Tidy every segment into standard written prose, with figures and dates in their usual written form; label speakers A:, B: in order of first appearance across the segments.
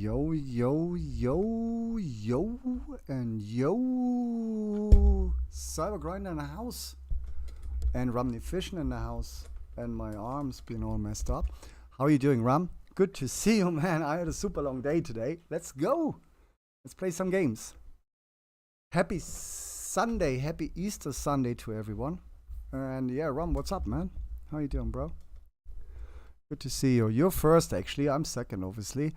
A: Yo, yo, yo, yo, and yo. Cybergrinder in the house. And Ram Efficient in the house. And my arm's been all messed up. How are you doing, Ram? Good to see you, man. I had a super long day today. Let's go. Let's play some games. Happy Sunday. Happy Easter Sunday to everyone. And yeah, Ram, what's up, man? How you doing, bro? Good to see you. You're first, actually. I'm second, obviously.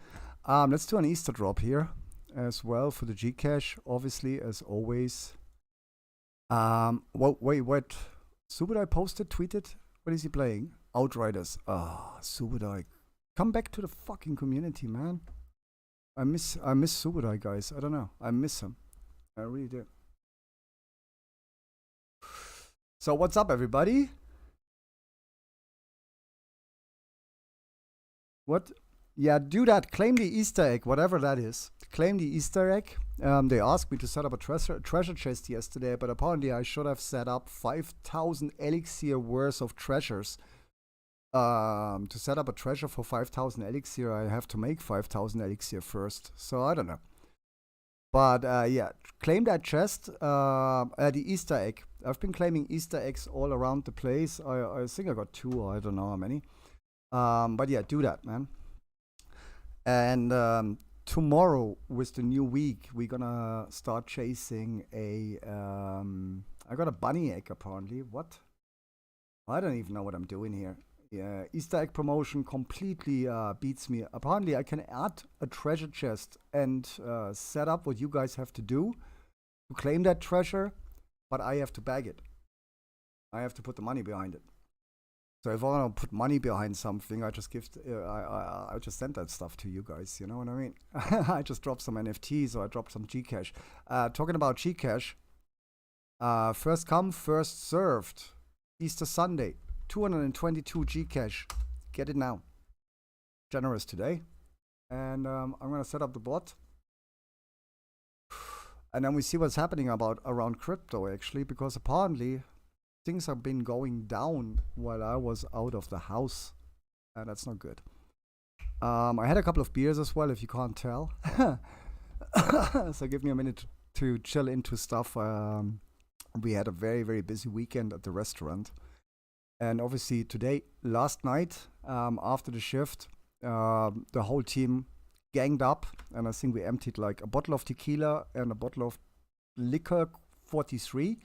A: Let's do an Easter drop here as well for the Gcash, obviously, as always. Wait. Subudai posted, tweeted. What is he playing? Outriders. Subudai. Come back to the fucking community, man. I miss Subudai, guys. I don't know. I miss him. I really do. So what's up, everybody? What? Yeah, do that. Claim the Easter egg, whatever that is. Claim the Easter egg. They asked me to set up a treasure chest yesterday, but apparently I should have set up 5,000 elixir worth of treasures. To set up a treasure for 5,000 elixir, I have to make 5,000 elixir first. So I don't know. But yeah, claim that chest. The Easter egg. I've been claiming Easter eggs all around the place. I think I got 2. I don't know how many. But yeah, do that, man. And tomorrow, with the new week, we're gonna start chasing a. I got a bunny egg apparently. What? I don't even know what I'm doing here. Yeah, Easter egg promotion completely beats me. Apparently, I can add a treasure chest and set up what you guys have to do to claim that treasure, but I have to bag it. I have to put the money behind it. So if I want to put money behind something, I just give, I just send that stuff to you guys. You know what I mean? I just drop some NFTs or I drop some Gcash. Talking about Gcash, first come, first served. Easter Sunday, 222 Gcash. Get it now. Generous today, and I'm gonna set up the bot, and then we see what's happening around crypto actually, because apparently things have been going down while I was out of the house, and that's not good. I had a couple of beers as well, if you can't tell. So give me a minute to chill into stuff. We had a very, very busy weekend at the restaurant. And obviously today, last night, after the shift, the whole team ganged up, and I think we emptied like a bottle of tequila and a bottle of liquor 43.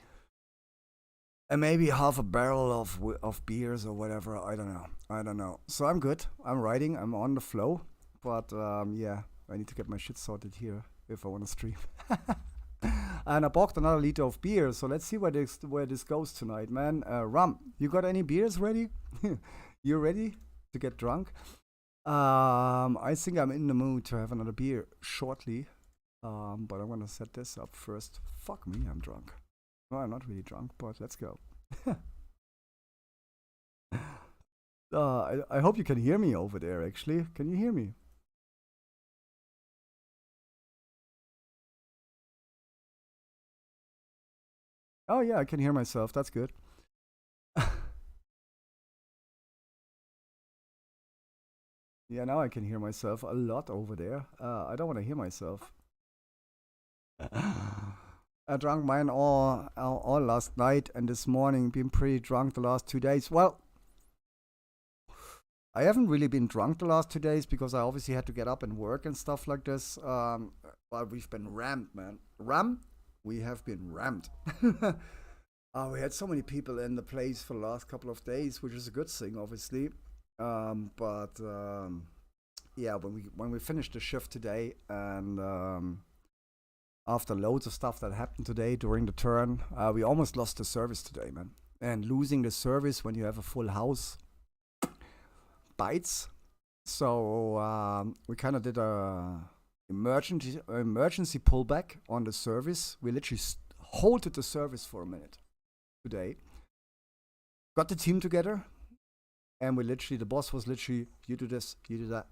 A: And maybe half a barrel of beers or whatever. I don't know. So I'm good. I'm riding. I'm on the flow. But yeah, I need to get my shit sorted here if I want to stream. And I bought another liter of beer. So let's see where this goes tonight, man. Ram, you got any beers ready? You ready to get drunk? I think I'm in the mood to have another beer shortly. But I want to set this up first. Fuck me, I'm drunk. Well, I'm not really drunk, but let's go. I hope you can hear me over there, actually. Can you hear me? Oh, yeah, I can hear myself. That's good. Yeah, now I can hear myself a lot over there. I don't want to hear myself. I drank mine all last night and this morning. Been pretty drunk the last 2 days. Well, I haven't really been drunk the last 2 days because I obviously had to get up and work and stuff like this. But we've been rammed, man. We have been rammed. We had so many people in the place for the last couple of days, which is a good thing, obviously. But yeah, when we finished the shift today and after loads of stuff that happened today during the turn, we almost lost the service today, man. And losing the service when you have a full house bites. So we kind of did a emergency pullback on the service. We literally halted the service for a minute today. Got the team together, and the boss was literally, you do this, you do that,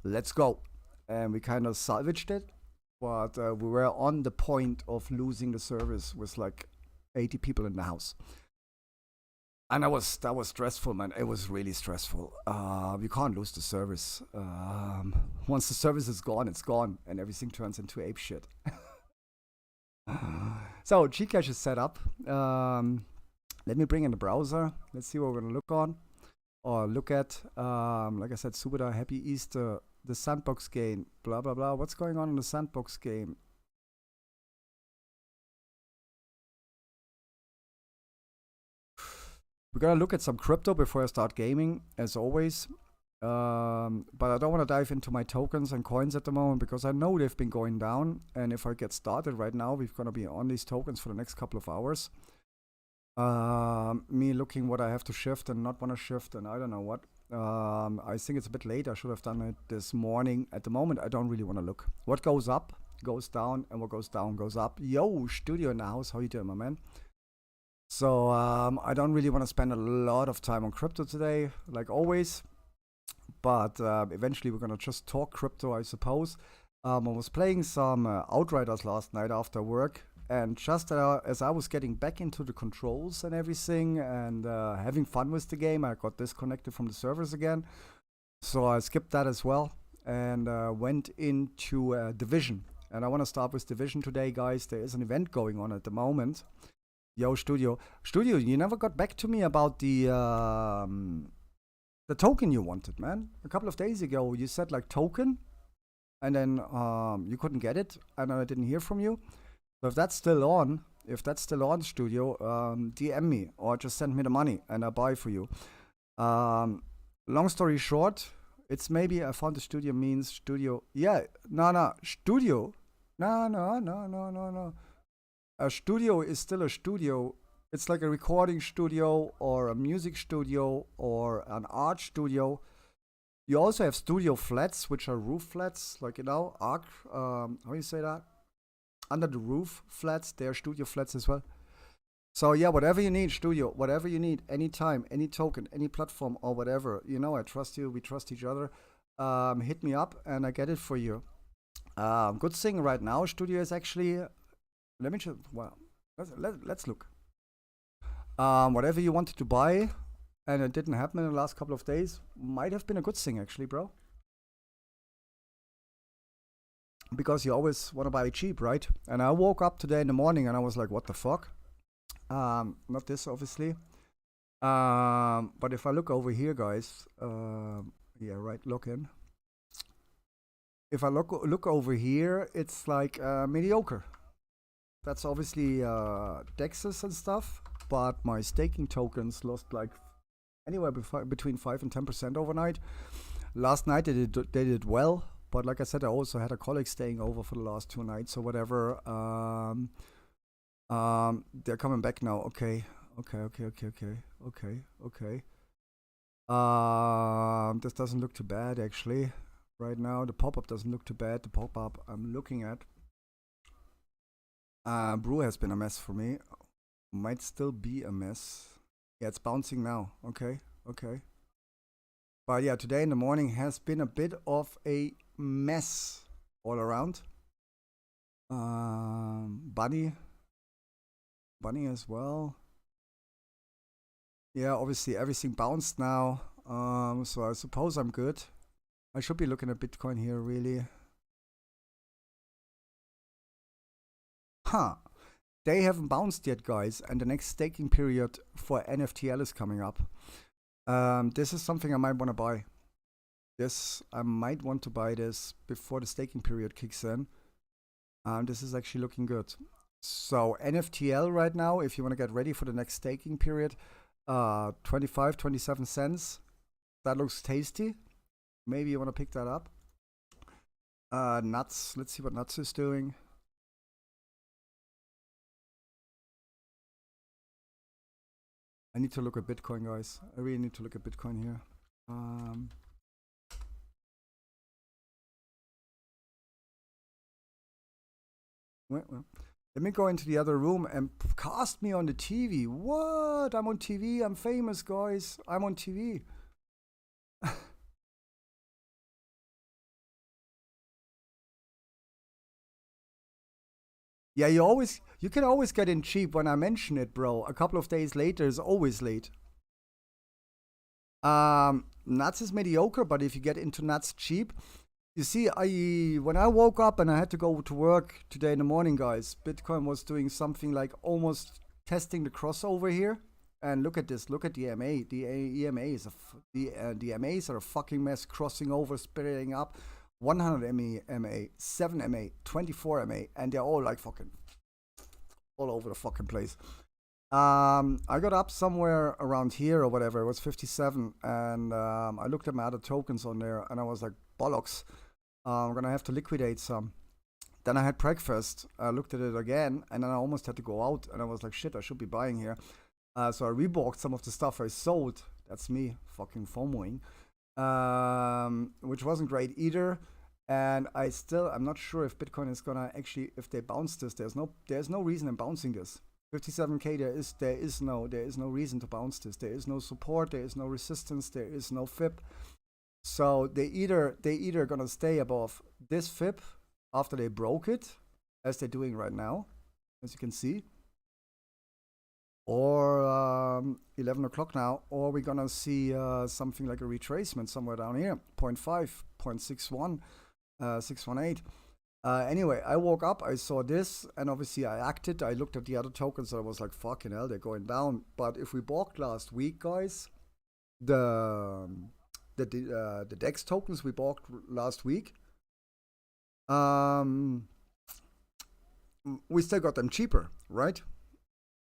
A: let's go. And we kind of salvaged it. But we were on the point of losing the service with like 80 people in the house. And that was stressful, man. It was really stressful. You can't lose the service. Once the service is gone, it's gone, and everything turns into ape shit. So Gcache is set up. Let me bring in the browser. Let's see what we're gonna look on or look at. Like I said, Subida, Happy Easter, the sandbox game, blah blah blah. What's going on in the sandbox game? We're gonna look at some crypto before I start gaming, as always. But I don't want to dive into my tokens and coins at the moment because I know they've been going down. And if I get started right now, we're gonna be on these tokens for the next couple of hours. Me looking what I have to shift and not want to shift, and I don't know what. I think it's a bit late. I should have done it this morning. At the moment, I don't really want to look. What goes up goes down, and what goes down goes up. Yo, Studio in the house. How you doing, my man? So I don't really want to spend a lot of time on crypto today, like always. But eventually we're gonna just talk crypto, I suppose. I was playing some Outriders last night after work, and just as I was getting back into the controls and everything and having fun with the game, I got disconnected from the servers again. So I skipped that as well and went into Division. And I want to start with Division today, guys. There is an event going on at the moment. Yo, Studio. Studio, you never got back to me about the token you wanted, man. A couple of days ago, you said like token, and then you couldn't get it, and I didn't hear from you. So if that's still on, Studio, DM me or just send me the money and I'll buy for you. Long story short, it's maybe I found the studio means studio. Yeah, no, studio. No. A studio is still a studio. It's like a recording studio or a music studio or an art studio. You also have studio flats, which are roof flats, like, you know, arc, how do you say that? Under the roof flats, they are studio flats as well. So yeah, whatever you need, studio, whatever you need, anytime, any token, any platform or whatever, you know, I trust you, we trust each other. Hit me up and I get it for you. Good thing right now, studio is actually, let me just, well, let's look. Whatever you wanted to buy and it didn't happen in the last couple of days might have been a good thing actually, bro. Because you always want to buy cheap, right? And I woke up today in the morning and I was like, what the fuck? Not this, obviously. But if I look over here, guys, yeah, right, look in. If I look over here, it's like mediocre. That's obviously Dexes and stuff, but my staking tokens lost like anywhere between 5 and 10% overnight. Last night they did well, but like I said, I also had a colleague staying over for the last 2 nights or whatever. They're coming back now. Okay. This doesn't look too bad actually. Right now, the pop-up doesn't look too bad. The pop-up I'm looking at. Brew has been a mess for me. Might still be a mess. Yeah, it's bouncing now. Okay. But yeah, today in the morning has been a bit of a mess all around. Bunny as well. Yeah, obviously everything bounced now. So I suppose I'm good. I should be looking at Bitcoin here, really. Huh. They haven't bounced yet, guys, and the next staking period for NFTL is coming up. This is something I might want to buy. I might want to buy this before the staking period kicks in. This is actually looking good. So NFTL right now, if you want to get ready for the next staking period, 25, 27 cents. That looks tasty. Maybe you want to pick that up. Nuts. Let's see what Nuts is doing. I need to look at Bitcoin, guys. I really need to look at Bitcoin here. Wait. Let me go into the other room and cast me on the TV. What? I'm on TV. I'm famous, guys. I'm on TV. Yeah, you can always get in cheap when I mention it, bro. A couple of days later is always late. Nuts is mediocre, but if you get into nuts cheap, you see, when I woke up and I had to go to work today in the morning, guys, Bitcoin was doing something like almost testing the crossover here. And look at this. Look at the MA. The EMA is the MAs are a fucking mess, crossing over, splitting up. 100 MA, 7 MA, 24 MA, and they're all like fucking all over the fucking place. I got up somewhere around here or whatever. It was 57, and I looked at my other tokens on there, and I was like, bollocks. I'm gonna have to liquidate some. Then I had breakfast. I looked at it again, and then I almost had to go out, and I was like, shit, I should be buying here. So I rebought some of the stuff I sold. That's me fucking FOMOing, which wasn't great either. And I'm not sure if Bitcoin is gonna actually, if they bounce this, there's no reason in bouncing this. 57k, there is no reason to bounce this. There is no support, there is no resistance, there is no fib. So they either gonna stay above this fib after they broke it, as they're doing right now, as you can see, or 11 o'clock now, or we're gonna see something like a retracement somewhere down here, 0.5, 0.61, 618. Anyway, I woke up, I saw this, and obviously I acted. I looked at the other tokens, and I was like, fucking hell, they're going down. But if we bought last week, guys, the DEX tokens we bought last week, we still got them cheaper, right?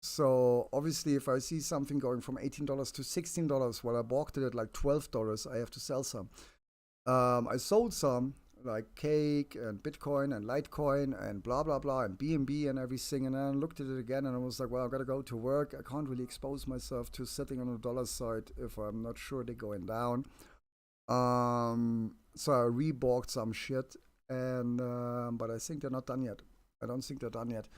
A: So obviously, if I see something going from $18 to $16, while I bought it at like $12, I have to sell some. I sold some, like Cake and Bitcoin and Litecoin and blah blah blah and BNB and everything, and then I looked at it again and I was like, well, I gotta go to work. I can't really expose myself to sitting on the dollar side if I'm not sure they're going down. So I rebought some shit, and but I think they're not done yet. I don't think they're done yet.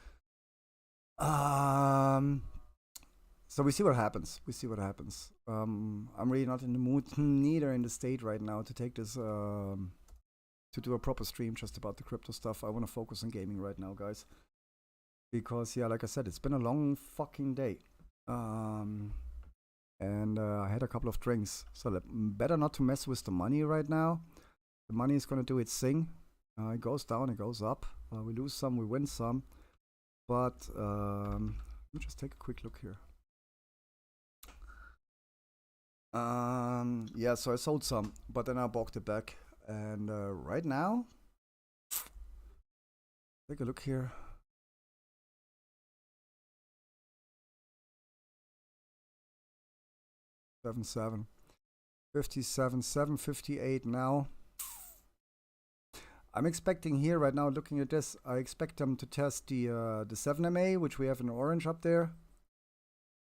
A: So we see what happens. I'm really not in the mood, neither in the state right now, to take this to do a proper stream just about the crypto stuff. I want to focus on gaming right now, guys, because yeah, like I said, it's been a long fucking day, and I had a couple of drinks, so better not to mess with the money right now. The money is gonna do its thing. It goes down, it goes up. We lose some, we win some. But let me just take a quick look here. Yeah, so I sold some, but then I bought it back. And right now, take a look here. $7.7, $57, $7.58 now. I'm expecting here right now, looking at this, I expect them to test the 7MA, which we have in orange up there.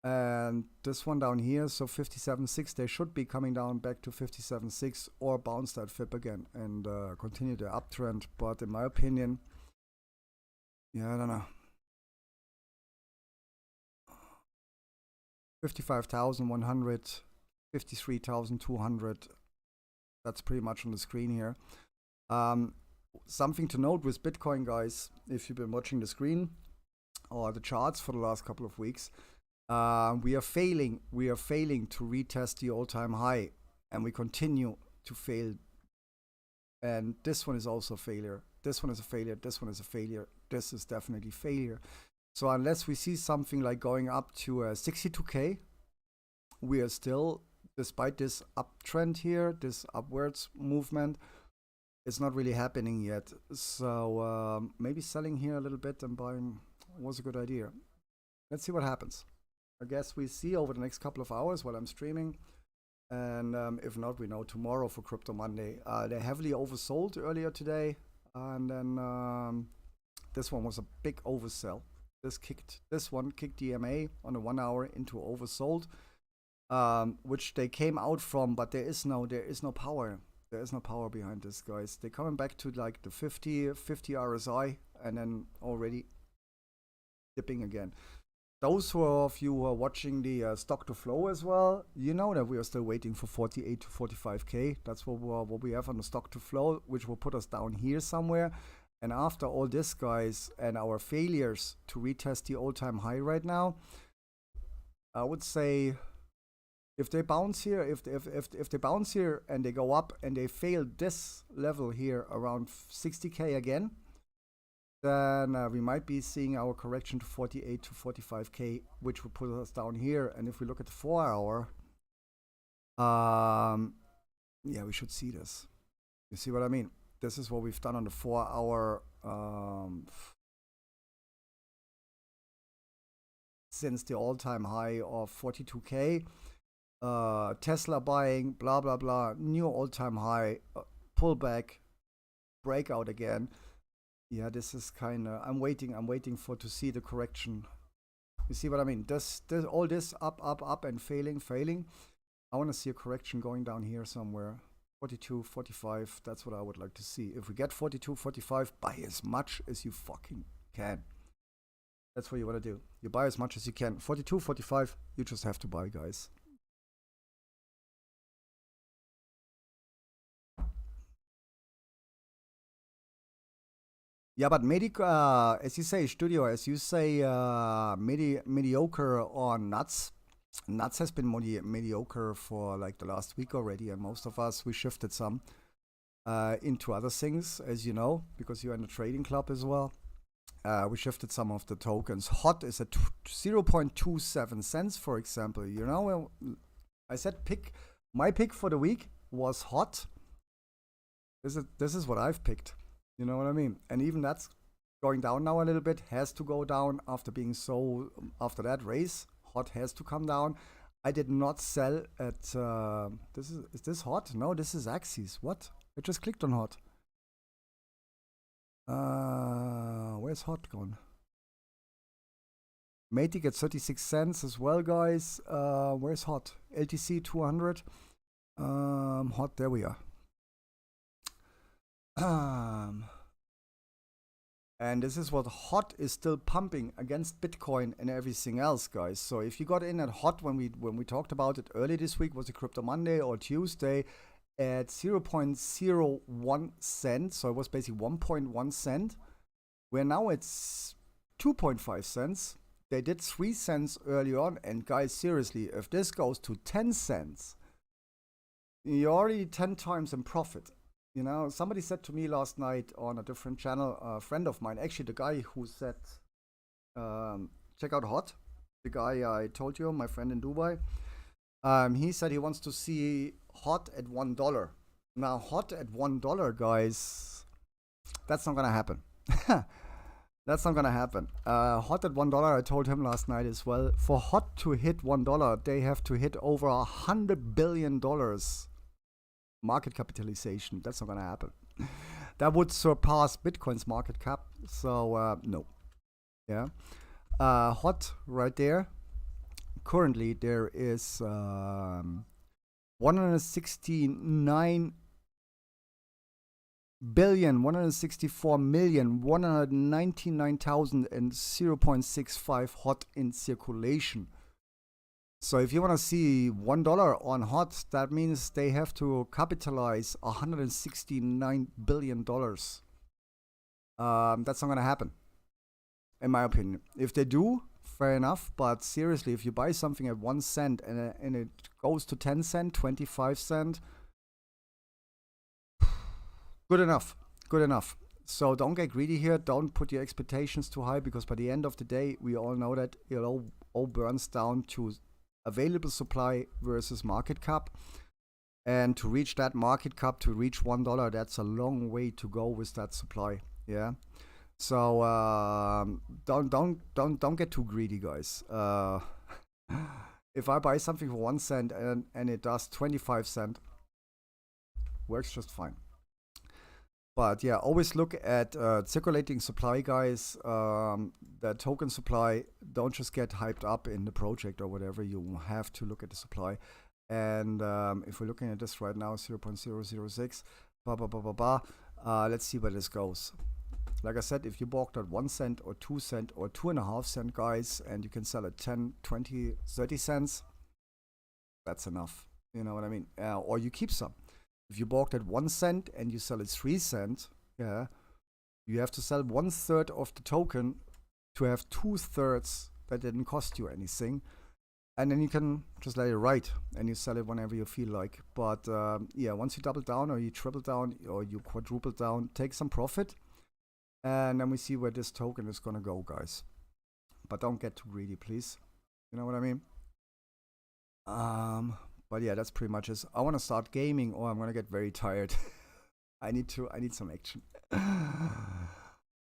A: And this one down here, so 57.6, they should be coming down back to 57.6 or bounce that fib again and continue the uptrend. But in my opinion, yeah, I don't know. 55,100, 53,200. That's pretty much on the screen here. Something to note with Bitcoin, guys, if you've been watching the screen or the charts for the last couple of weeks, we are failing to retest the all-time high, and we continue to fail. And this one is also a failure. This one is a failure. This one is a failure. This is definitely failure. So unless we see something like going up to 62k, we are still, despite this uptrend here, this upwards movement, it's not really happening yet. So maybe selling here a little bit and buying was a good idea. Let's see what happens. I guess we see over the next couple of hours while I'm streaming. And if not, we know tomorrow for Crypto Monday. They heavily oversold earlier today. And then this one was a big oversell. This one kicked DMA on a 1 hour into oversold, which they came out from, but there is no power. There is no power behind this, guys. They're coming back to like the 50 RSI and then already dipping again. Those of you who are watching the stock to flow as well, you know that we are still waiting for 48 to 45k. That's what we have on the stock to flow, which will put us down here somewhere. And after all this, guys, and our failures to retest the all-time high right now, I would say If they bounce here, if they bounce here and they go up and they fail this level here around 60k again, then we might be seeing our correction to 48 to 45k, which will put us down here. And if we look at the 4 hour, yeah, we should see this. You see what I mean? This is what we've done on the 4 hour since the all-time high of 42k. Tesla buying, blah blah blah, new all-time high, pullback, breakout again. Yeah, this is kind of, I'm waiting for to see the correction. You see what I mean? This all this up and failing. I want to see a correction going down here somewhere. 42, 45, that's what I would like to see. If we get 42, 45, buy as much as you fucking can. That's what you want to do. You buy as much as you can. 42, 45, you just have to buy, guys. Yeah, but as you say, Studio, as you say, mediocre on nuts. Nuts has been mediocre for like the last week already, and most of us, we shifted some into other things, as you know, because you're in the trading club as well. We shifted some of the tokens. Hot is at 0.27 cents, for example. You know, I said my pick for the week was hot. This is what I've picked. You know what I mean? And even that's going down now a little bit, has to go down after being so, after that race. Hot has to come down. I did not sell at, is this hot? No, this is Axis. What? I just clicked on hot. Where's hot gone? Matic at 36 cents as well, guys. Where's hot? LTC 200. Hot, there we are. And this is what hot is still pumping against Bitcoin and everything else, guys. So if you got in at hot when we talked about it early this week, was it Crypto Monday or Tuesday, at 0.01 cent. So it was basically 1.1 cent. We're now at 2.5 cents. They did 3 cents early on. And guys, seriously, if this goes to 10 cents, you're already 10 times in profit. You know, somebody said to me last night on a different channel, a friend of mine, actually the guy who said, check out Hot, the guy I told you, my friend in Dubai, he said he wants to see Hot at $1. Now, Hot at $1, guys, that's not going to happen. That's not going to happen. Hot at $1, I told him last night as well. For Hot to hit $1, they have to hit over $100 billion market capitalization. That's not gonna happen. That would surpass Bitcoin's market cap. So no. Yeah. Hot right there. Currently there is 169 billion, 164 million, 199,000 and 0.65 hot in circulation. So if you want to see $1 on hot, that means they have to capitalize $169 billion. That's not going to happen, in my opinion. If they do, fair enough. But seriously, if you buy something at 1 cent and it goes to 10 cent, 25 cent, good enough. Good enough. So don't get greedy here. Don't put your expectations too high, because by the end of the day, we all know that it all burns down to available supply versus market cap. And to reach that market cap, to reach $1, that's a long way to go with that supply. Yeah. So don't get too greedy, guys. If I buy something for 1 cent and it does 25 cents, works just fine. But yeah, always look at circulating supply, guys. The token supply, don't just get hyped up in the project or whatever. You have to look at the supply. And if we're looking at this right now, 0.006, let's see where this goes. Like I said, if you bought at 1 cent or 2 cent or 2.5 cent, guys, and you can sell at 10, 20, 30 cents, that's enough. You know what I mean? Or you keep some. If you bought at 1 cent and you sell at 3 cents, yeah, you have to sell 1/3 of the token to have 2/3 that didn't cost you anything. and then you can just let it ride and you sell it whenever you feel like. But yeah, once you double down or you triple down or you quadruple down, take some profit, and then we see where this token is gonna go, guys. But don't get too greedy, please. You know what I mean? But yeah, that's pretty much it. I want to start gaming, or I'm gonna get very tired. I need some action.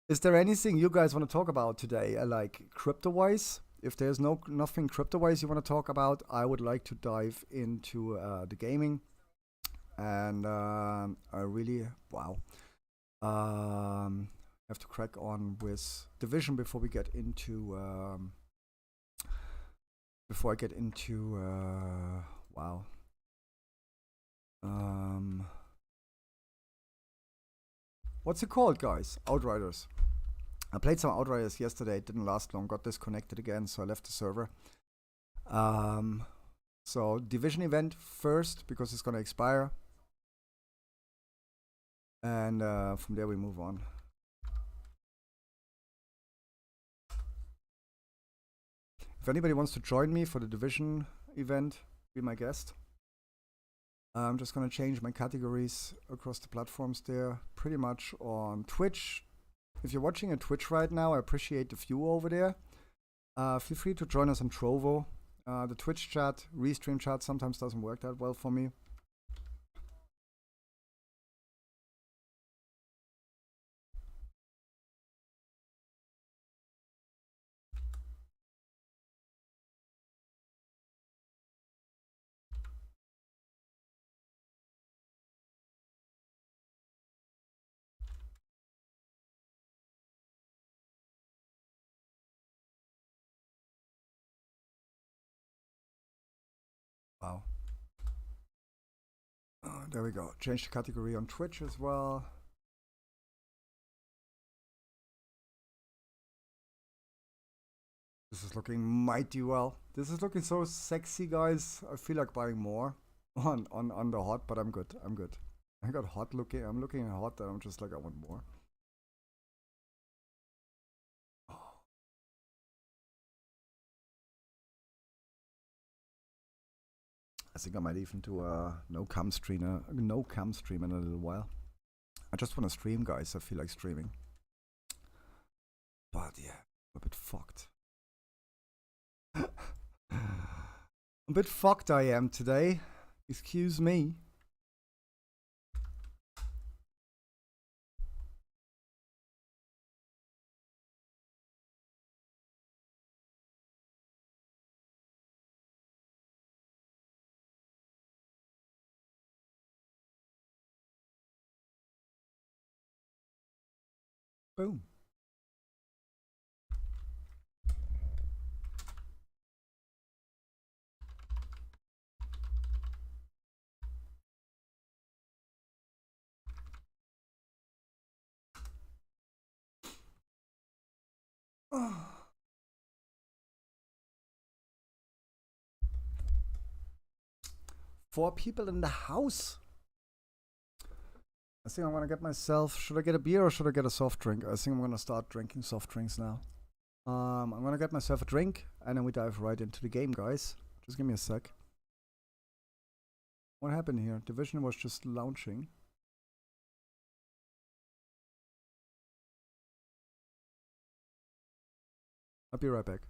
A: Is there anything you guys want to talk about today, like crypto-wise? If there's nothing crypto-wise you want to talk about, I would like to dive into the gaming. And I really, wow. Have to crack on with Division before we get into before I get into wow. What's it called, guys? Outriders. I played some Outriders yesterday. It didn't last long. Got disconnected again, so I left the server. So Division event first because it's gonna expire, and from there we move on. If anybody wants to join me for the Division event, be my guest. I'm just gonna change my categories across the platforms there, pretty much on Twitch. If you're watching on Twitch right now, I appreciate the view over there. Feel free to join us on Trovo. The Twitch chat, restream chat sometimes doesn't work that well for me. Wow. There we go. Change the category on Twitch as well. This is looking mighty well. This is looking so sexy, guys. I feel like buying more on the hot, but I'm good. I'm good. I got hot looking. I'm looking at hot, and I'm just like, I want more. I think I might even do a no cam stream in a little while. I just want to stream, guys. I feel like streaming. But yeah, I'm a bit fucked. A bit fucked I am today. Excuse me. Boom. Four people in the house. I think I'm gonna get myself. Should I get a beer or should I get a soft drink? I think I'm gonna start drinking soft drinks now. I'm gonna get myself a drink and then we dive right into the game, guys. Just give me a sec. What happened here? Division was just launching. I'll be right back.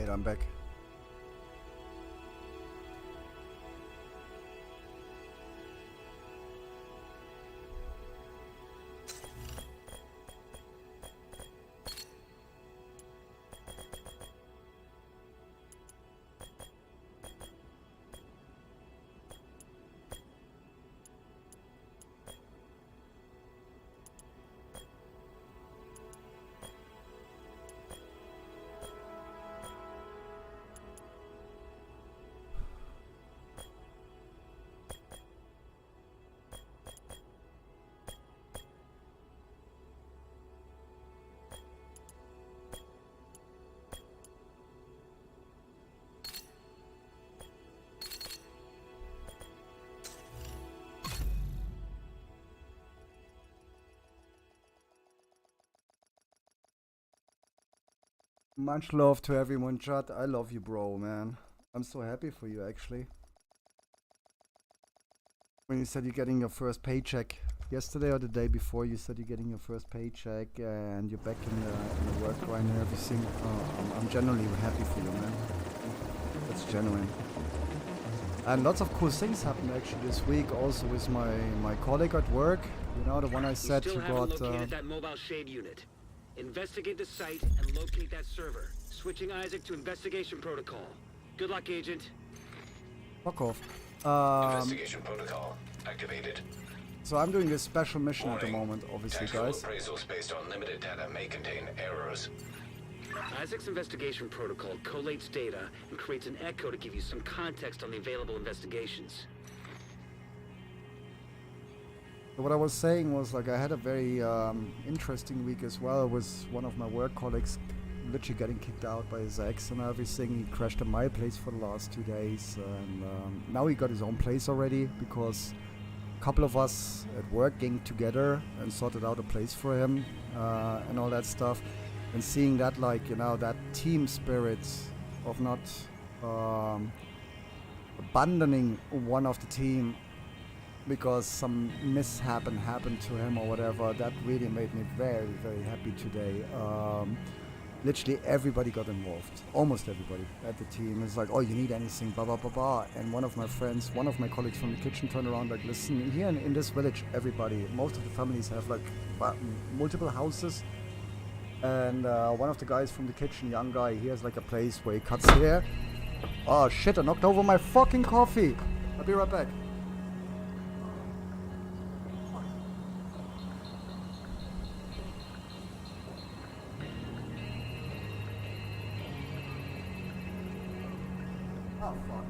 A: mate, I'm back. Much love to everyone, chat. I love you, bro, man. I'm so happy for you, actually. When you said you're getting your first paycheck yesterday or the day before, you said you're getting your first paycheck and you're back in the work right and everything. I'm genuinely happy for you, man. That's genuine. And lots of cool things happened actually this week, also with my colleague at work. You know, the one I said who got.
B: Located that mobile shade unit. Investigate the site and locate that server. Switching Isaac to investigation protocol. Good luck, Agent.
A: Fuck off.
C: Investigation protocol activated.
A: So I'm doing this special mission at the moment, obviously, guys.
C: Appraisals based on limited data may contain errors.
B: Isaac's investigation protocol collates data and creates an echo to give you some context on the available investigations.
A: So what I was saying was, like, I had a very interesting week as well with one of my work colleagues literally getting kicked out by his ex and everything. He crashed at my place for the last 2 days, and now he got his own place already because a couple of us at work getting together and sorted out a place for him and all that stuff. And seeing that, like, you know, that team spirit of not abandoning one of the team because some mishap happened to him or whatever, that really made me very, very happy today. Literally everybody got involved, almost everybody at the team. It's like, oh, you need anything, blah, blah, blah, blah. And one of my friends, one of my colleagues from the kitchen turned around like, listen, here in this village, everybody, most of the families have like multiple houses. And one of the guys from the kitchen, young guy, he has like a place where he cuts hair. Oh shit, I knocked over my fucking coffee. I'll be right back. Oh fuck.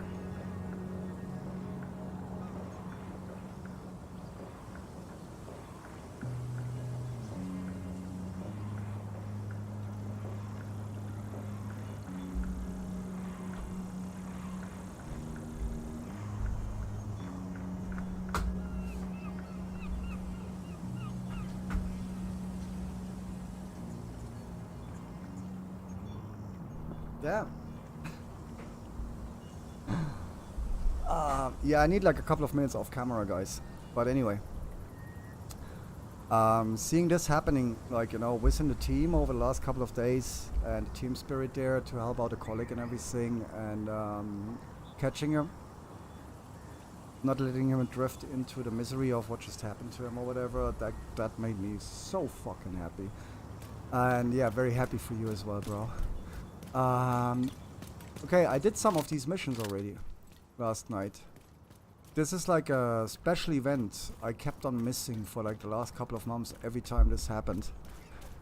A: Damn. Yeah, I need like a couple of minutes off camera, guys. But anyway, seeing this happening, like, you know, within the team over the last couple of days, and the team spirit there to help out a colleague and everything, and catching him, not letting him drift into the misery of what just happened to him or whatever, that made me so fucking happy. And yeah, very happy for you as well, bro. Okay, I did some of these missions already last night. This is like a special event I kept on missing for like the last couple of months every time this happened.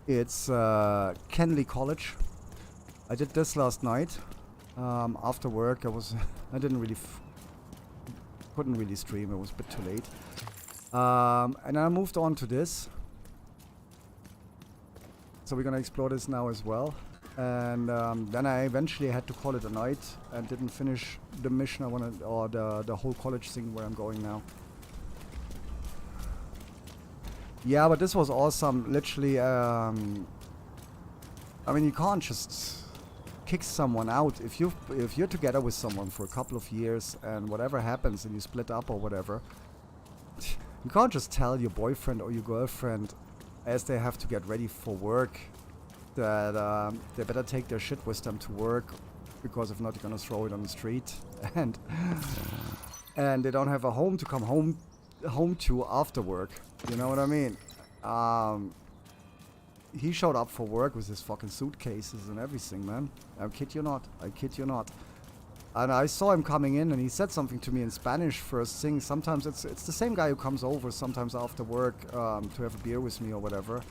A: It's Kenley College. I did this last night. After work, I didn't really couldn't really stream, it was a bit too late. And I moved on to this. So we're gonna explore this now as well. And then I eventually had to call it a night and didn't finish the mission I wanted, or the whole college thing where I'm going now. Yeah, but this was awesome. Literally, I mean, you can't just kick someone out if you're together with someone for a couple of years and whatever happens and you split up or whatever. You can't just tell your boyfriend or your girlfriend as they have to get ready for work that they better take their shit with them to work, because if not, you're gonna throw it on the street, and they don't have a home to come home to after work. You know what I mean? He showed up for work with his fucking suitcases and everything, man. I kid you not. I kid you not. And I saw him coming in, and he said something to me in Spanish first thing. Sometimes it's the same guy who comes over sometimes after work to have a beer with me or whatever.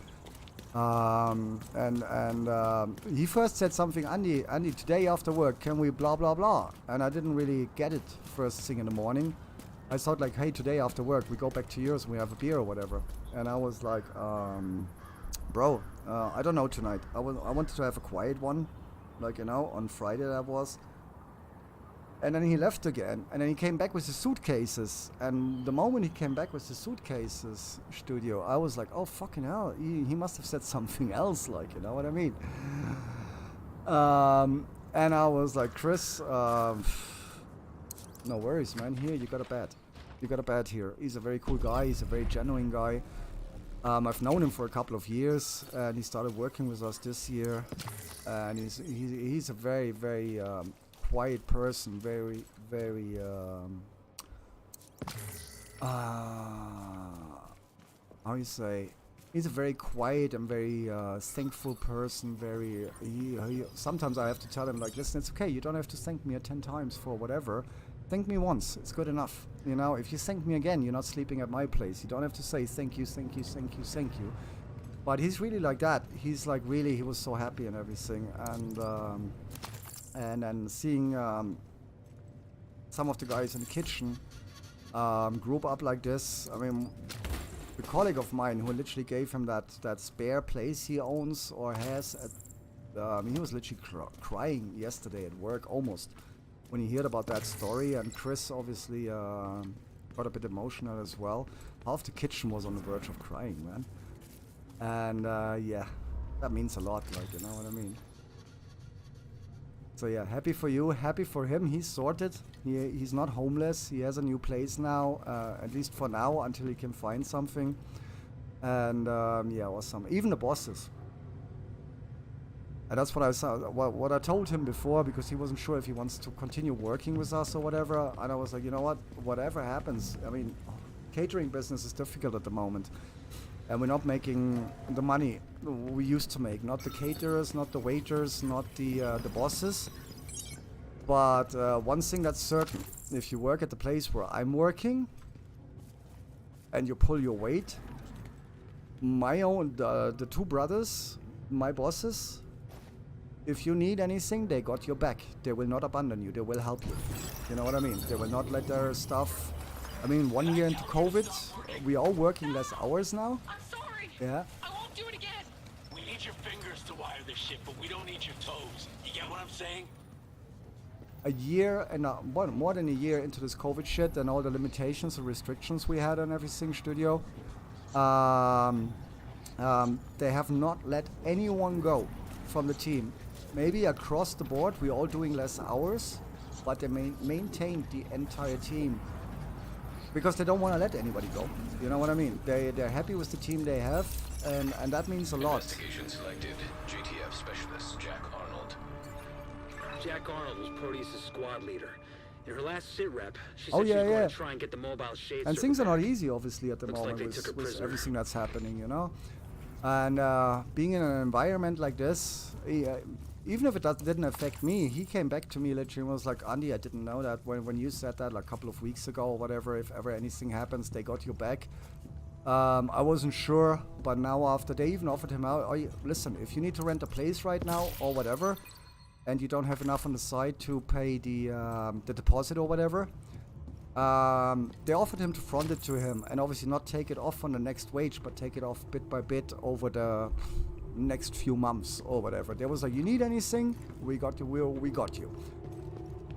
A: He first said something, Andy, today after work, can we blah, blah, blah. And I didn't really get it first thing in the morning. I thought like, hey, today after work, we go back to yours and we have a beer or whatever. And I was like, bro, I don't know tonight. I wanted to have a quiet one, like, you know, on Friday that was. And then he left again, and then he came back with the suitcases. And the moment he came back with the suitcases, studio, I was like, oh fucking hell, he must have said something else, like, you know what I mean? And I was like, Chris, no worries, man. Here, you got a bed. You got a bed here. He's a very cool guy. He's a very genuine guy. I've known him for a couple of years, and he started working with us this year. And he's a very, very quiet person, very, very, how you say, he's a very quiet and very thankful person, very, sometimes I have to tell him, like, listen, it's okay, you don't have to thank me 10 times for whatever, thank me once, it's good enough, you know, if you thank me again, you're not sleeping at my place, you don't have to say thank you, thank you, thank you, thank you, but he's really like that, he's like really, he was so happy and everything, and then seeing some of the guys in the kitchen grew up like this. I mean, a colleague of mine who literally gave him that spare place he owns or has, he was literally crying yesterday at work almost when he heard about that story. And Chris obviously got a bit emotional as well. Half the kitchen was on the verge of crying, man. And yeah, that means a lot, like, you know what I mean? So yeah, happy for you, happy for him. He's sorted. He's not homeless. He has a new place now, at least for now, until he can find something. And yeah, awesome. Even the bosses. And that's what I saw. What I told him before, because he wasn't sure if he wants to continue working with us or whatever. And I was like, you know what? Whatever happens. I mean, catering business is difficult at the moment. And we're not making the money we used to make. Not the caterers, not the waiters, not the bosses. But one thing that's certain, if you work at the place where I'm working and you pull your weight, the two brothers, my bosses, if you need anything, they got your back. They will not abandon you. They will help you. You know what I mean? They will not let their stuff... I mean, 1 year into COVID, we are working less hours now.
D: I'm sorry.
A: Yeah.
D: I won't do it again. We need your fingers to wire this shit, but we don't need your toes. You get what I'm saying?
A: A year and more than a year into this COVID shit and all the limitations and restrictions we had on everything, studio, they have not let anyone go from the team. Maybe across the board, we're all doing less hours, but they maintained the entire team. Because they don't want to let anybody go. You know what I mean? They're happy with the team they have, and that means a lot.
C: Investigation selected. JTF specialist Jack Arnold.
B: Jack Arnold was Proteus' squad leader. In her last sit rep, she
A: Oh,
B: said she
A: yeah,
B: was going
A: yeah.
B: to try and get the mobile shade
A: And
B: server
A: things are not
B: back.
A: easy, obviously, at the
B: Looks like
A: moment
B: they took her
A: with
B: prisoner.
A: everything that's happening, you know? And being in an environment like this, even if it didn't affect me, he came back to me literally and was like, Andy, I didn't know that when you said that like a couple of weeks ago or whatever, if ever anything happens, they got your back. I wasn't sure, but now after they even offered him out, listen, if you need to rent a place right now or whatever, and you don't have enough on the side to pay the deposit or whatever, they offered him to front it to him and obviously not take it off on the next wage, but take it off bit by bit over the next few months or whatever. They was like, you need anything? We got you. We got you.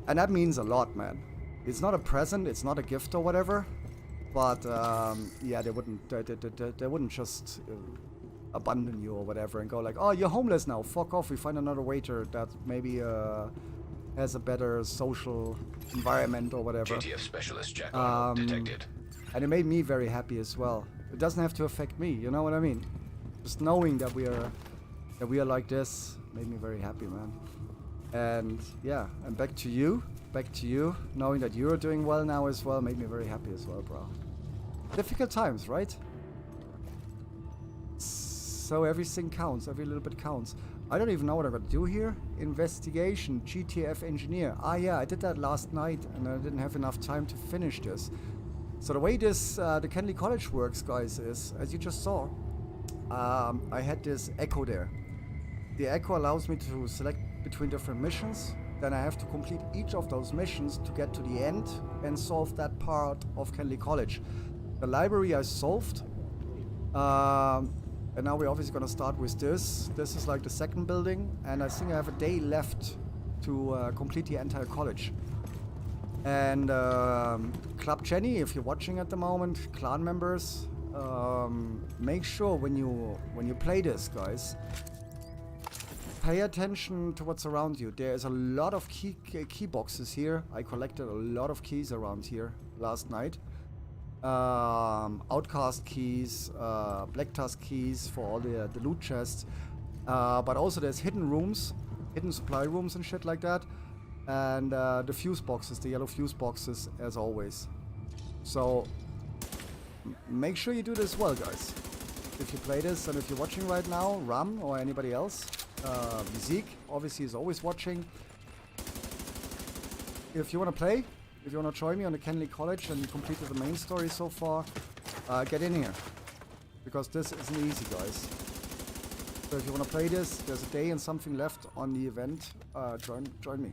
A: And that means a lot, man. It's not a present. It's not a gift or whatever. But yeah, they wouldn't just abandon you or whatever and go like, oh, you're homeless now. Fuck off. We find another waiter that maybe has a better social environment or whatever.
C: JTF specialist Jack Arnold detected.
A: And it made me very happy as well. It doesn't have to affect me. You know what I mean? Just knowing that we are like this made me very happy, man. And yeah, and back to you. Back to you. Knowing that you're doing well now as well made me very happy as well, bro. Difficult times, right? So everything counts. Every little bit counts. I don't even know what I'm gonna do here. Investigation, GTF engineer. Ah yeah, I did that last night and I didn't have enough time to finish this. So the way this, the Kenley College works, guys, is, as you just saw, I had this echo there. The echo allows me to select between different missions. Then I have to complete each of those missions to get to the end and solve that part of Kenley College. The library I solved. And now we're obviously gonna start with this. This is like the second building, and I think I have a day left to complete the entire college. And Club Jenny, if you're watching at the moment, clan members, make sure when you play this, guys, pay attention to what's around you. There is a lot of key boxes here. I collected a lot of keys around here last night. Outcast keys, Black Tusk keys for all the loot chests, but also there's hidden rooms, hidden supply rooms and shit like that, and the fuse boxes, the yellow fuse boxes, as always. So make sure you do this well, guys. If you play this, and if you're watching right now, Ram or anybody else, Zeke obviously is always watching. If you want to play, if you want to join me on the Kenley College and you completed the main story so far, get in here. Because this isn't easy, guys. So if you want to play this, there's a day and something left on the event, join me.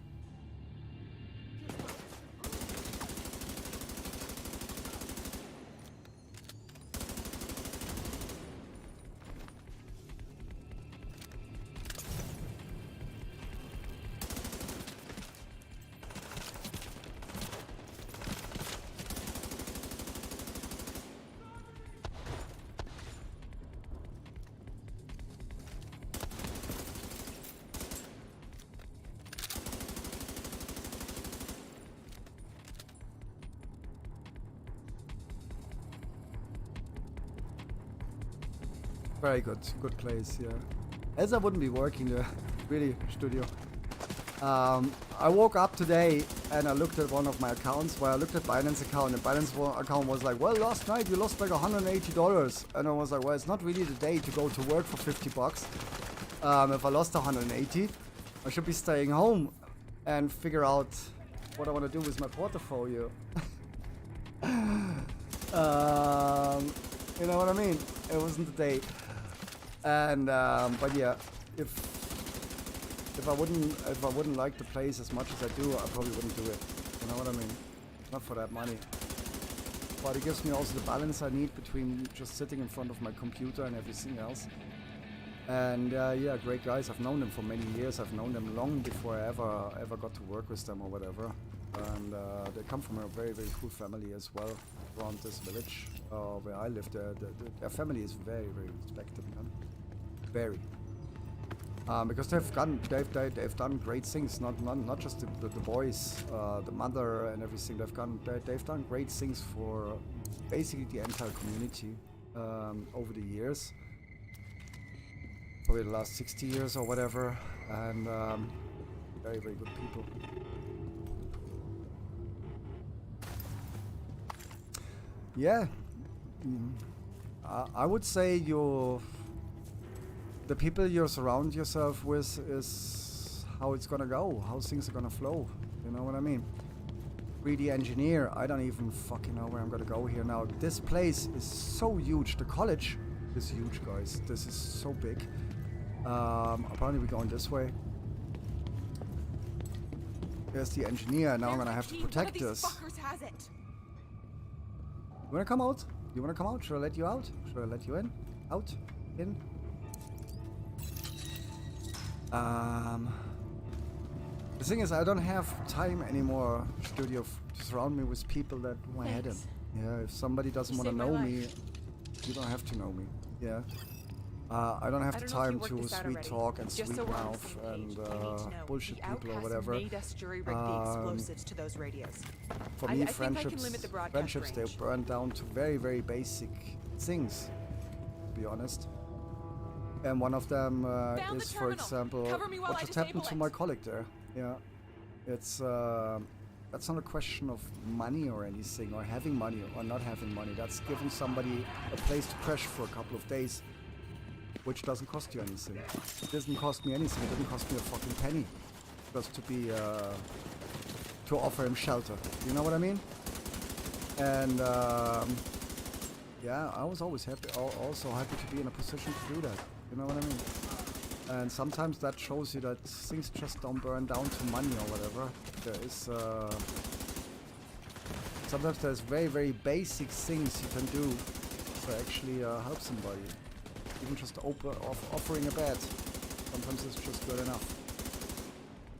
A: Very good place, yeah. As I wouldn't be working there, really, studio. I woke up today and I looked at one of my accounts, where I looked at Binance account, and Binance account was like, well, last night you lost like $180. And I was like, well, it's not really the day to go to work for 50 bucks. If I lost 180, I should be staying home and figure out what I want to do with my portfolio. You know what I mean? It wasn't the day. And but yeah, if I wouldn't like the place as much as I do, I probably wouldn't do it. You know what I mean? Not for that money. But it gives me also the balance I need between just sitting in front of my computer and everything else. And yeah, great guys. I've known them for many years. I've known them long before I ever got to work with them or whatever. And they come from a very cool family as well around this village where I live. Their family is very respected, man. Very. Because they've done great things. Not just the boys, the mother and everything. They've done great things for basically the entire community over the years. Probably the last 60 years or whatever, and very good people. Yeah, I would say the people you surround yourself with is how it's gonna go, how things are gonna flow. You know what I mean? 3D engineer. I don't even fucking know where I'm gonna go here now. This place is so huge. The college is huge, guys. This is so big. Apparently we're going this way. There's the engineer. Now I'm gonna have to protect this. You wanna come out? You wanna come out? Should I let you out? Should I let you in? Out? In? The thing is, I don't have time anymore, studio, to surround me with people that want to head in. Yeah, if somebody doesn't want to know me, you don't have to know me. Yeah. I don't have the time to sweet talk and sweet mouth and bullshit people or whatever. For me, friendships they burn down to very basic things, to be honest. And one of them is, for example, what just happened to my colleague there. Yeah, it's that's not a question of money or anything, or having money or not having money. That's giving somebody a place to crash for a couple of days, which doesn't cost you anything. It doesn't cost me anything. It didn't cost me a fucking penny just to be to offer him shelter. You know what I mean? And yeah, I was always happy, also happy to be in a position to do that. You know what I mean? And sometimes that shows you that things just don't burn down to money or whatever. There is sometimes there's very, very basic things you can do to actually help somebody. Even just offering a bed. Sometimes it's just good enough.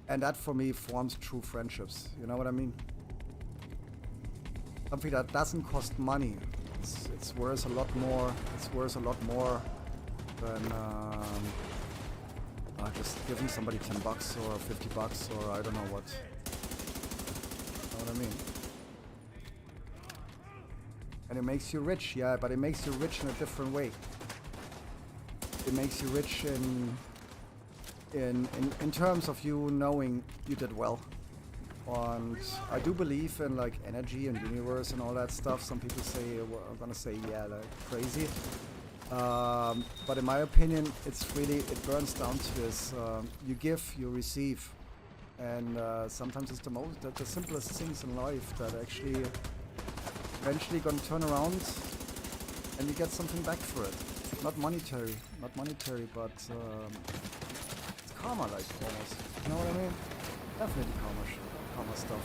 A: And that for me forms true friendships. You know what I mean? Something that doesn't cost money. It's worth a lot more. It's worth a lot more than just giving somebody $10 or $50 or I don't know what. You know what I mean? And it makes you rich, yeah, but it makes you rich in a different way. It makes you rich in terms of you knowing you did well. And I do believe in like energy and universe and all that stuff. Some people say, I'm gonna say, yeah, like crazy. But in my opinion, it's really, it burns down to this: you give, you receive, and sometimes it's the simplest things in life that actually eventually gonna turn around, and you get something back for it. Not monetary, but it's karma, like almost. You know what I mean? Definitely karma stuff.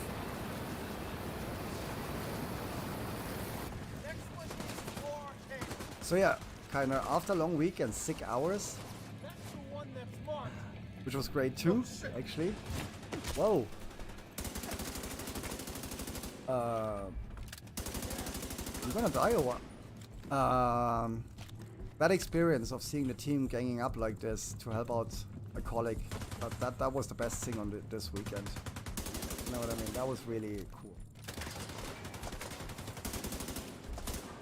A: So yeah, kind of after a long week and 6 hours, which was great too, actually. Whoa. I'm gonna die or what? That experience of seeing the team ganging up like this to help out a colleague, that was the best thing on this weekend. You know what I mean? That was really cool.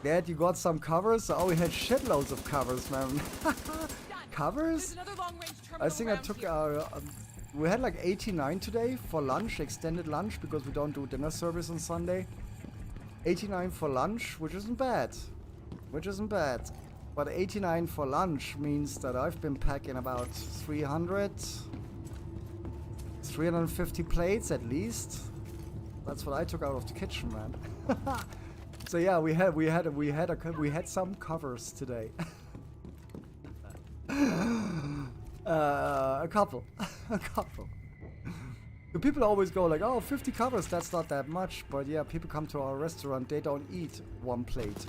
A: Dad, you got some covers? Oh, we had shitloads of covers, man. Covers? I think I took we had like 89 today for lunch, extended lunch, because we don't do dinner service on Sunday. 89 for lunch, which isn't bad. But 89 for lunch means that I've been packing about 350 plates at least. That's what I took out of the kitchen, man. So yeah, we had some covers today. A couple. The people always go like, oh, 50 covers, that's not that much. But yeah, people come to our restaurant, they don't eat one plate.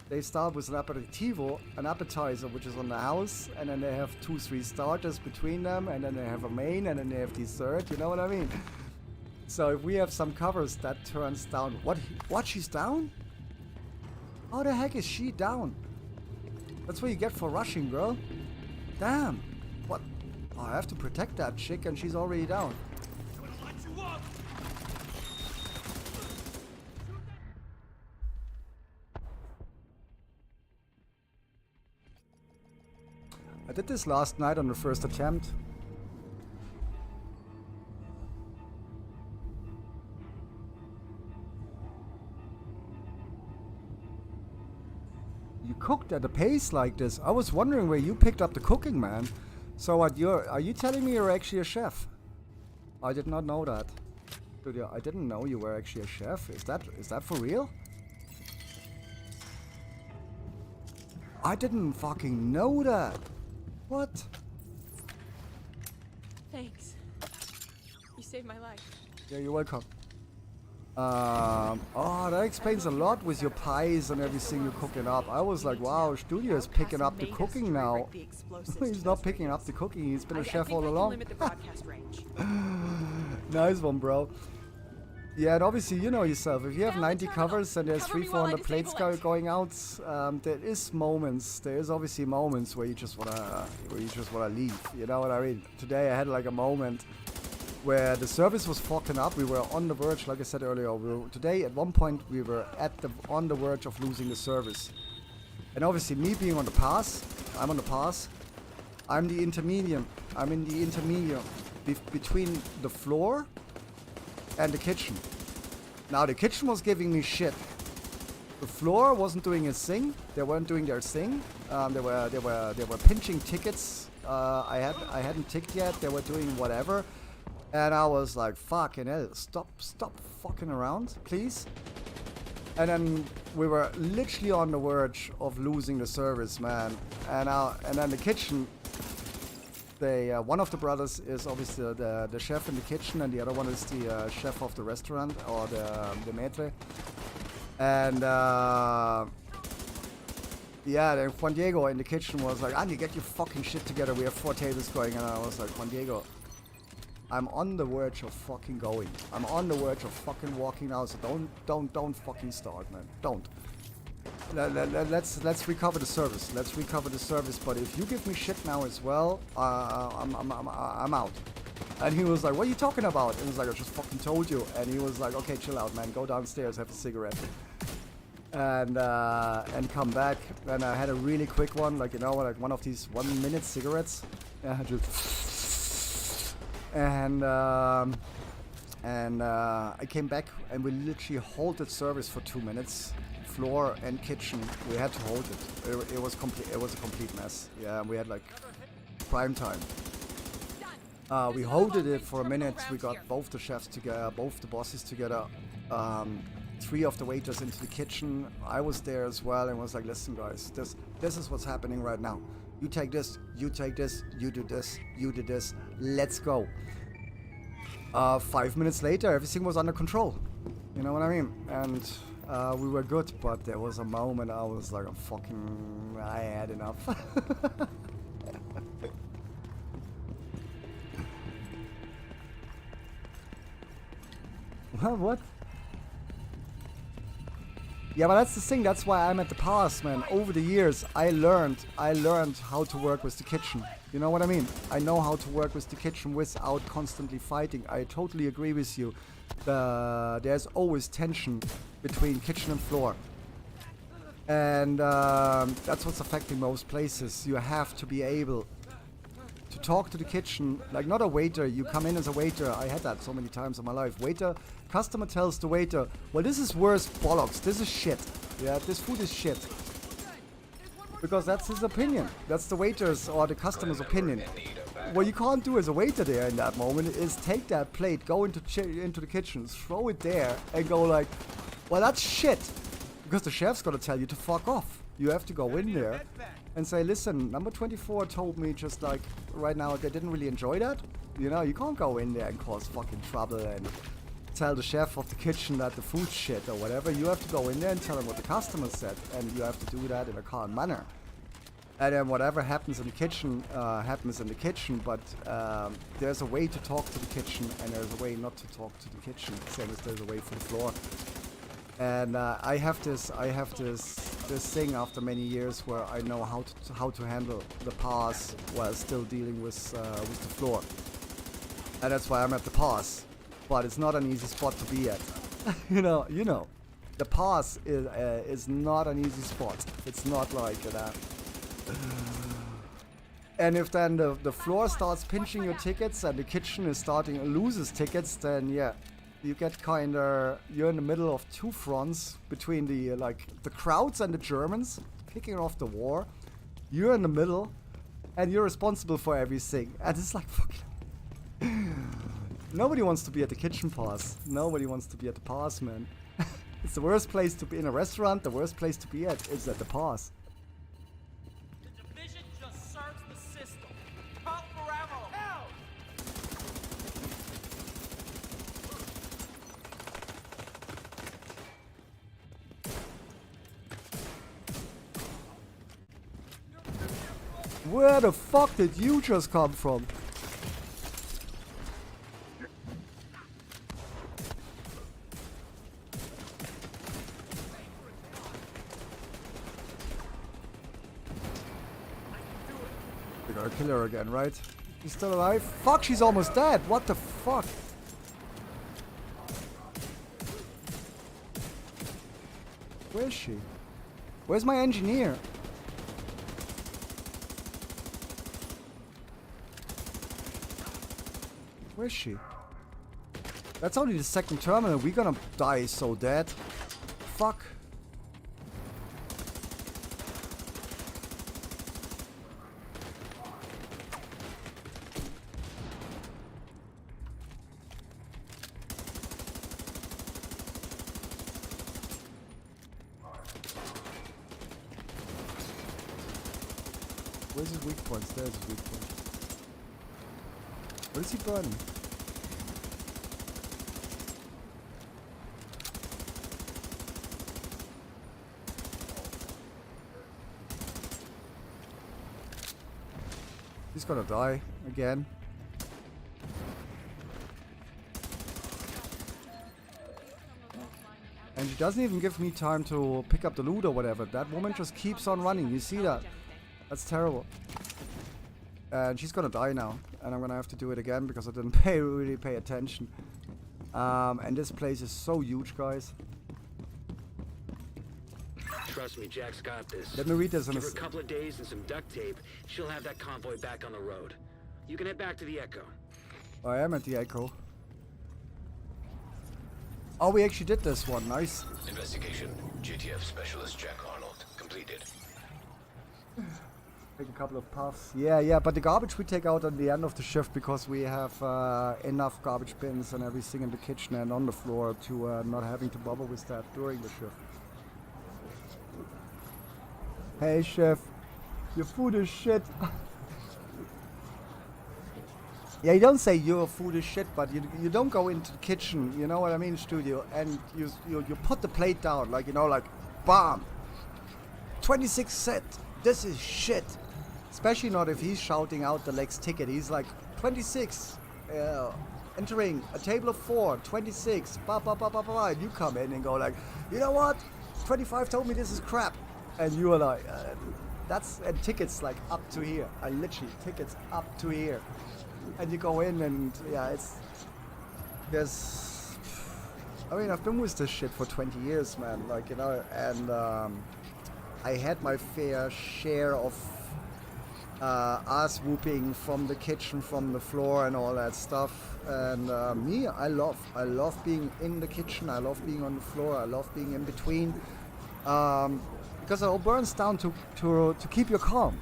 A: They start with an aperitivo, an appetizer, which is on the house, and then they have 2-3 starters between them, and then they have a main, and then they have dessert. You know what I mean? So if we have some covers, that turns down. What? She's down? How the heck is she down? That's what you get for rushing, girl. Damn. What? Oh, I have to protect that chick, and she's already down. I did this last night on the first attempt. You cooked at a pace like this. I was wondering where you picked up the cooking, man. So what, are you telling me you're actually a chef? I did not know that. Dude, I didn't know you were actually a chef. Is that for real? I didn't fucking know that. What?
E: Thanks. You saved my life.
A: Yeah, you're welcome. Oh, that explains a lot with your pies and everything you're cooking up. I was like, wow, Studio is picking up the cooking now. He's not picking up the cooking, he's been a chef all along. Nice one, bro. Yeah, and obviously you know yourself, if you have 90 covers and there's 300-400 plates going out, there is obviously moments where you just wanna leave. You know what I mean? Today I had like a moment where the service was fucking up. We were on the verge, like I said earlier. Today at one point we were on the verge of losing the service. And obviously me being on the pass, I'm on the pass. I'm the intermediate. I'm in the intermediate. between the floor and the kitchen. Now the kitchen was giving me shit. The floor wasn't doing its thing. They weren't doing their thing. They were pinching tickets. I hadn't ticked yet. They were doing whatever, and I was like, "Fucking hell! Stop fucking around, please." And then we were literally on the verge of losing the service, man. And then the kitchen. One of the brothers is obviously the chef in the kitchen, and the other one is the chef of the restaurant, or the maitre. And yeah, then Juan Diego in the kitchen was like, "Andy, get your fucking shit together. We have 4 tables going." And I was like, "Juan Diego, I'm on the verge of fucking going. I'm on the verge of fucking walking now. So don't fucking start, man. Don't. Let's recover the service. Let's recover the service. But if you give me shit now as well, I'm out." And he was like, "What are you talking about?" And I was like, "I just fucking told you." And he was like, "Okay, chill out, man. Go downstairs, have a cigarette, and come back." And I had a really quick one, like, you know, like one of these 1-minute cigarettes. Yeah, just I came back, and we literally halted service for 2 minutes. Floor and kitchen, we had to hold it. It was complete. It was a complete mess. Yeah, we had like prime time. We holded it for a minute. We got both the chefs together, both the bosses together, 3 of the waiters into the kitchen. I was there as well, and was like, "Listen, guys, this is what's happening right now. You take this, you take this, you do this, you do this. Let's go." 5 minutes later, everything was under control. You know what I mean? And we were good, but there was a moment I was like, I had enough. What? Yeah, but that's the thing. That's why I'm at the pass, man. Over the years, I learned how to work with the kitchen. You know what I mean? I know how to work with the kitchen without constantly fighting. I totally agree with you. There's always tension between kitchen and floor. And that's what's affecting most places. You have to be able to talk to the kitchen, like not a waiter. You come in as a waiter. I had that so many times in my life. Customer tells the waiter, "Well, this is worse bollocks. This is shit. Yeah, this food is shit." Because that's his opinion. That's the waiter's or the customer's opinion. What you can't do as a waiter there in that moment is take that plate, go into the kitchen, throw it there, and go like, "Well, that's shit." Because the chef's gonna tell you to fuck off. You have to go in there and say, "Listen, number 24 told me just like right now they didn't really enjoy that." You know, you can't go in there and cause fucking trouble and tell the chef of the kitchen that the food's shit or whatever. You have to go in there and tell him what the customer said, and you have to do that in a calm manner. And then whatever happens in the kitchen, happens in the kitchen, but there's a way to talk to the kitchen, and there's a way not to talk to the kitchen, same as there's a way for the floor. And I have this thing after many years where I know how to handle the pass while still dealing with the floor. And that's why I'm at the pass. But it's not an easy spot to be at. you know, the pass is not an easy spot. It's not like that. And if then the floor starts pinching your tickets and the kitchen is starting to loses tickets, then yeah, you get you're in the middle of 2 fronts between the crowds and the Germans kicking off the war. You're in the middle, and you're responsible for everything. And it's like fucking. Nobody wants to be at the kitchen pass. Nobody wants to be at the pass, man. It's the worst place to be in a restaurant. The worst place to be at is at the pass.
F: The division just serves the system. Call for ammo. Help!
A: Where the fuck did you just come from? We gotta kill her again, right? She's still alive? Fuck, she's almost dead. What the fuck? Where is she? Where's my engineer? Where is she? That's only the second terminal. We're gonna die so dead. Fuck. Where's his weak points? There's his weak point. What is he burning? He's gonna die again. And she doesn't even give me time to pick up the loot or whatever. That woman just keeps on running. You see that? That's terrible. And she's gonna die now. And I'm gonna have to do it again because I didn't really pay attention. And this place is so huge, guys.
B: Trust me, Jack's got this.
A: Let me read this.
B: Give her a couple of days and some duct tape. She'll have that convoy back on the road. You can head back to the Echo.
A: I am at the Echo. Oh, we actually did this one. Nice.
C: Investigation. GTF Specialist Jack Arnold. Completed.
A: Take a couple of puffs. Yeah, but the garbage we take out at the end of the shift because we have enough garbage bins and everything in the kitchen and on the floor to not having to bother with that during the shift. Hey, chef. Your food is shit. Yeah, you don't say your food is shit, but you don't go into the kitchen, you know what I mean, studio, and you put the plate down, like, you know, like, bam, 26 cent, this is shit. Especially not if he's shouting out the next ticket. He's like, 26, entering a table of 4, 26, and you come in and go like, you know what, 25 told me this is crap. And you are like, and tickets like up to here. I literally, tickets up to here. And you go in and yeah, I mean, I've been with this shit for 20 years, man, like, you know, and I had my fair share of ass whooping from the kitchen, from the floor and all that stuff. And me, I love being in the kitchen, I love being on the floor, I love being in between. Because it all burns down to keep you calm.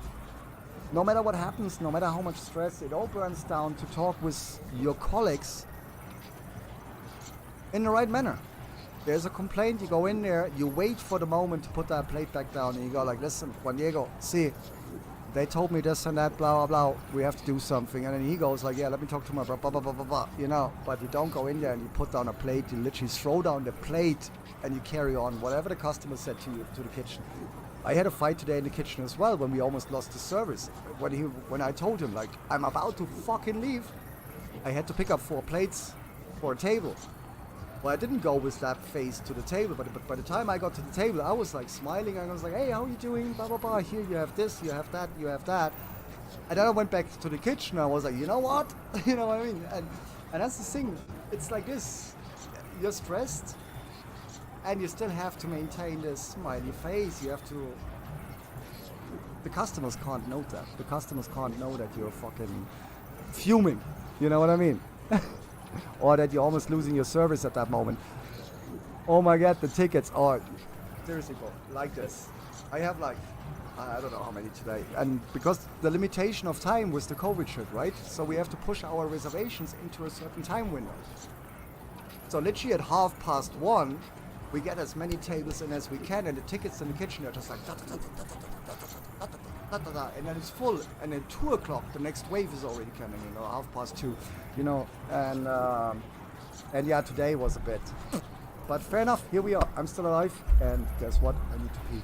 A: No matter what happens, no matter how much stress, it all burns down to talk with your colleagues in the right manner. There's a complaint, you go in there, you wait for the moment to put that plate back down, and you go like, listen, Juan Diego, see, they told me this and that, blah, blah, blah, we have to do something. And then he goes like, yeah, let me talk to my blah, blah, blah, blah, blah, you know. But you don't go in there and you put down a plate, you literally throw down the plate and you carry on whatever the customer said to you, to the kitchen. I had a fight today in the kitchen as well when we almost lost the service. When I told him, like, I'm about to fucking leave, I had to pick up 4 plates for a table. Well, I didn't go with that face to the table, but by the time I got to the table, I was like smiling, and I was like, hey, how are you doing, blah, blah, blah, here you have this, you have that, you have that. And then I went back to the kitchen, and I was like, you know what? You know what I mean? And that's the thing, it's like this, you're stressed, and you still have to maintain this smiley face. You have to... The customers can't know that. The customers can't know that you're fucking fuming. You know what I mean? Or that you're almost losing your service at that moment. Oh my god, the tickets are... Seriously, bro, like this. I have like... I don't know how many today. And because the limitation of time was the COVID shit, right? So we have to push our reservations into a certain time window. So literally at 1:30, we get as many tables in as we can, and the tickets in the kitchen are just like and then it's full, and at 2 o'clock the next wave is already coming, you know, 2:30, you know, and yeah, today was a bit, but fair enough, here we are, I'm still alive, and guess what, I need to pee.